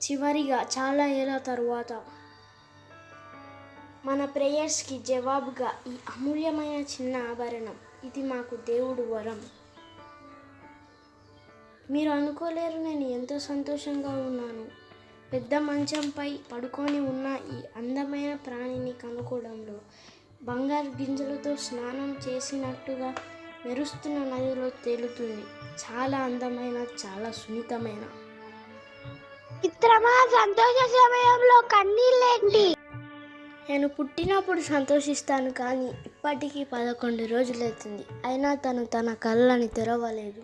చివరిగా చాలా ఏళ్ళ తరువాత మన ప్రేయర్స్కి జవాబుగా ఈ అమూల్యమైన చిన్న ఆభరణం, ఇది మాకు దేవుడు వరం. మీరు అనుకోలేరు నేను ఎంతో సంతోషంగా ఉన్నాను. పెద్ద మంచంపై పడుకొని ఉన్న ఈ అందమైన ప్రాణిని కనుక్కోవడంలో బంగారు గింజలతో స్నానం చేసినట్టుగా మెరుస్తున్న నదిలో తేలుతుంది. చాలా అందమైన, చాలా సున్నితమైన. మిత్రమా, సంతోష సమయంలో కన్నీళ్ళేంటి? నేను పుట్టినప్పుడు సంతోషిస్తాను, కానీ ఇప్పటికీ 11 రోజులవుతుంది. అయినా తను తన కళ్ళని తెరవలేదు.